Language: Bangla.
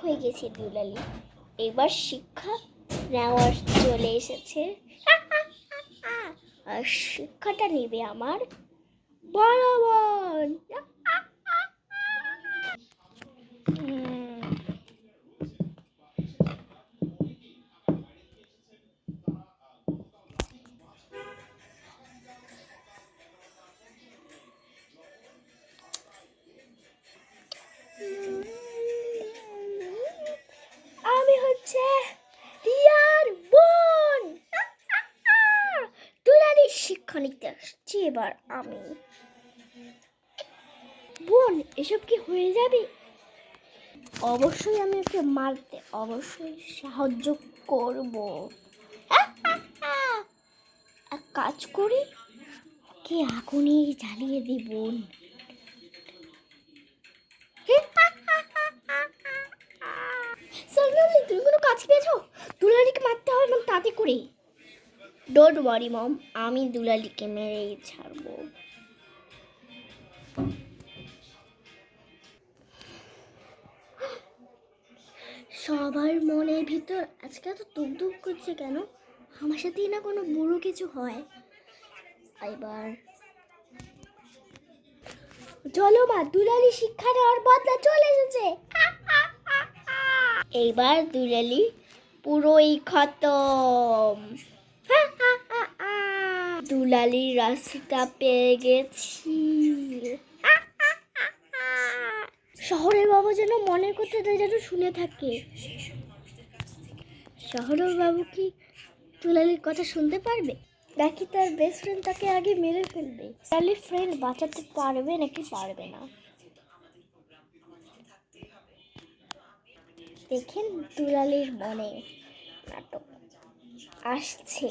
হয়ে গেছে দুলালি, এবার শিক্ষা নেওয়ার চলে এসেছে। আর শিক্ষাটা নেবে আমার বড় বোন। আমি হচ্ছে রিয়ার বোন। দুলালির শিক্ষা নিতে আসছি এবার আমি। বোন, এসব কি হয়ে যাবে? অবশ্যই আমি ওকে মারতে অবশ্যই সাহায্য করব। এক কাজ করি, ওকে আগুনে জ্বালিয়ে দিই বোন। সালমালি, তুমি কোনো কাজ পেয়েছো? দুলালিকে মারতে হবে এবং তাতে করে। ডোন্ট ওয়ারি মম, আমি দুলালিকে মেরেই ছাড়বো। সবার মনের ভিতর আজকে এত দুঃখ দুঃখ করছে কেন? আমার সাথেই না কোনো বুড়ো কিছু হয়। এবার চলো মা, দুলালি শিক্ষা নেওয়ার বদলা চলে এসেছে। এইবার দুলালি পুরোই খতম। দুলালির রাস্তা পেয়ে গেছি। শহরের বাবু যেন মনের কথাটা যেন শুনে থাকে। শহরের বাবু কি দুলালির কথা শুনতে পারবে? নাকি তার বেস্ট ফ্রেন্ড তাকে আগে মেরে ফেলবে? দুলালির ফ্রেন্ড বাঁচাতে পারবে নাকি পারবে না, দেখেন দুলালির মনে নাটক আসছে।